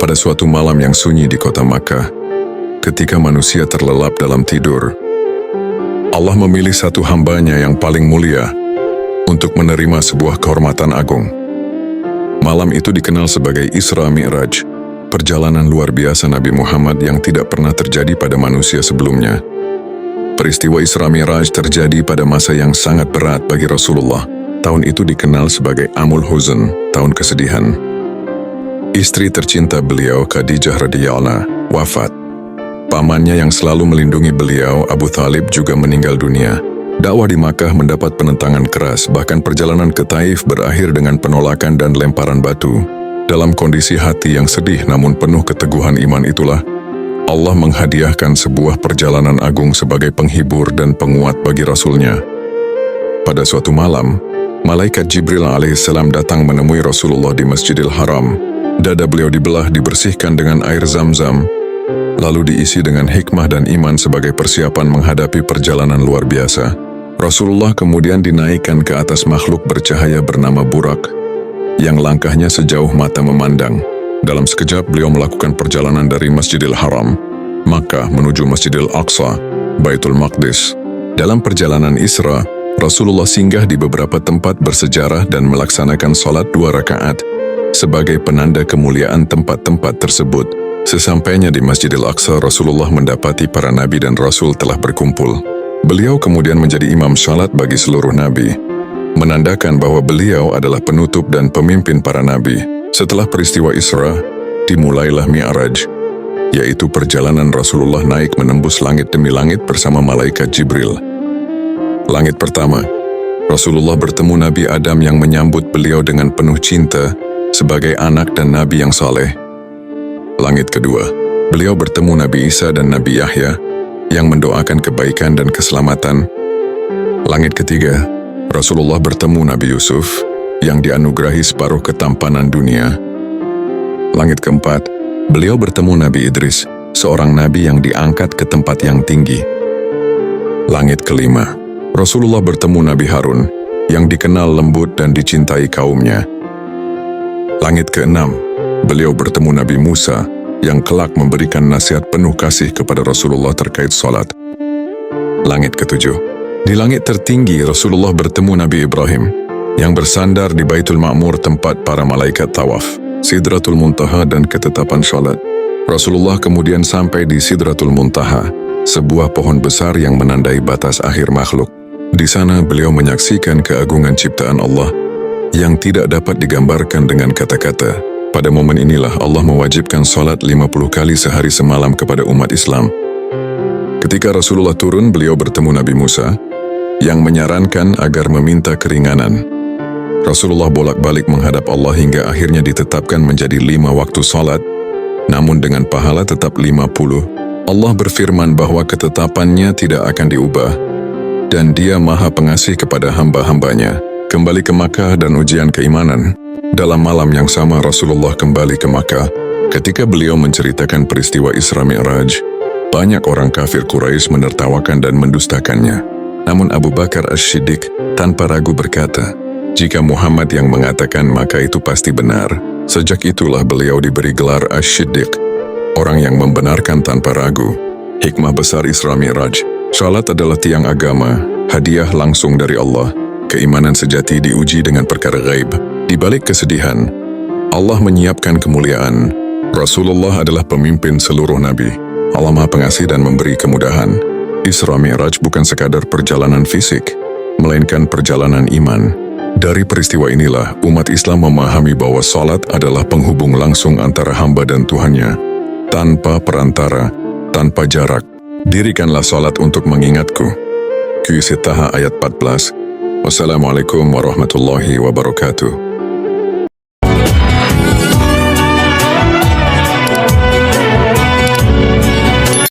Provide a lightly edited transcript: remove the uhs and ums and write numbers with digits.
Pada suatu malam yang sunyi di kota Makkah, ketika manusia terlelap dalam tidur, Allah memilih satu hambanya yang paling mulia untuk menerima sebuah kehormatan agung. Malam itu dikenal sebagai Isra Mi'raj, perjalanan luar biasa Nabi Muhammad yang tidak pernah terjadi pada manusia sebelumnya. Peristiwa Isra Mi'raj terjadi pada masa yang sangat berat bagi Rasulullah. Tahun itu dikenal sebagai Amul Huzn, tahun kesedihan. Istri tercinta beliau, Khadijah radhiyallahu anha, wafat. Pamannya yang selalu melindungi beliau, Abu Thalib, juga meninggal dunia. Dakwah di Makkah mendapat penentangan keras, bahkan perjalanan ke Taif berakhir dengan penolakan dan lemparan batu. Dalam kondisi hati yang sedih namun penuh keteguhan iman itulah, Allah menghadiahkan sebuah perjalanan agung sebagai penghibur dan penguat bagi Rasulnya. Pada suatu malam, Malaikat Jibril alaihissalam datang menemui Rasulullah di Masjidil Haram. Dada beliau dibelah dibersihkan dengan air Zam-Zam, lalu diisi dengan hikmah dan iman sebagai persiapan menghadapi perjalanan luar biasa. Rasulullah kemudian dinaikkan ke atas makhluk bercahaya bernama Burak, yang langkahnya sejauh mata memandang. Dalam sekejap beliau melakukan perjalanan dari Masjidil Haram, Makkah, menuju Masjidil Aqsa, Baitul Maqdis. Dalam perjalanan Isra, Rasulullah singgah di beberapa tempat bersejarah dan melaksanakan sholat 2 rakaat sebagai penanda kemuliaan tempat-tempat tersebut. Sesampainya di Masjidil Aqsa, Rasulullah mendapati para nabi dan rasul telah berkumpul. Beliau kemudian menjadi imam sholat bagi seluruh nabi, menandakan bahwa beliau adalah penutup dan pemimpin para nabi. Setelah peristiwa Isra, dimulailah Mi'raj, yaitu perjalanan Rasulullah naik menembus langit demi langit bersama Malaikat Jibril. Langit pertama, Rasulullah bertemu Nabi Adam yang menyambut beliau dengan penuh cinta sebagai anak dan nabi yang saleh. Langit kedua, beliau bertemu Nabi Isa dan Nabi Yahya yang mendoakan kebaikan dan keselamatan. Langit ketiga, Rasulullah bertemu Nabi Yusuf yang dianugerahi separuh ketampanan dunia. Langit keempat, beliau bertemu Nabi Idris, seorang nabi yang diangkat ke tempat yang tinggi. Langit kelima, Rasulullah bertemu Nabi Harun yang dikenal lembut dan dicintai kaumnya. Langit keenam, beliau bertemu Nabi Musa yang kelak memberikan nasihat penuh kasih kepada Rasulullah terkait sholat. Langit ketujuh, di langit tertinggi Rasulullah bertemu Nabi Ibrahim yang bersandar di Baitul Ma'mur, tempat para malaikat tawaf, Sidratul Muntaha dan ketetapan sholat. Rasulullah kemudian sampai di Sidratul Muntaha, sebuah pohon besar yang menandai batas akhir makhluk. Di sana beliau menyaksikan keagungan ciptaan Allah yang tidak dapat digambarkan dengan kata-kata. Pada momen inilah Allah mewajibkan sholat 50 kali sehari semalam kepada umat Islam. Ketika Rasulullah turun, beliau bertemu Nabi Musa yang menyarankan agar meminta keringanan. Rasulullah bolak-balik menghadap Allah hingga akhirnya ditetapkan menjadi 5 waktu sholat, namun dengan pahala tetap 50. Allah berfirman bahwa ketetapannya tidak akan diubah, dan Dia Maha Pengasih kepada hamba-hambanya. Kembali ke Makkah dan ujian keimanan. Dalam malam yang sama Rasulullah kembali ke Makkah. Ketika beliau menceritakan peristiwa Isra Mi'raj, banyak orang kafir Quraisy menertawakan dan mendustakannya. Namun Abu Bakar As-Siddiq tanpa ragu berkata, "Jika Muhammad yang mengatakan maka itu pasti benar." Sejak itulah beliau diberi gelar As-Siddiq, orang yang membenarkan tanpa ragu. Hikmah besar Isra Mi'raj. Salat adalah tiang agama, hadiah langsung dari Allah. Keimanan sejati diuji dengan perkara gaib. Di balik kesedihan, Allah menyiapkan kemuliaan. Rasulullah adalah pemimpin seluruh nabi. Allah Maha Pengasih dan memberi kemudahan. Isra Mi'raj bukan sekadar perjalanan fisik, melainkan perjalanan iman. Dari peristiwa inilah, umat Islam memahami bahwa salat adalah penghubung langsung antara hamba dan Tuhannya. Tanpa perantara, tanpa jarak. Dirikanlah salat untuk mengingatku. Qiyus Taha ayat 14. Wassalamualaikum warahmatullahi wabarakatuh.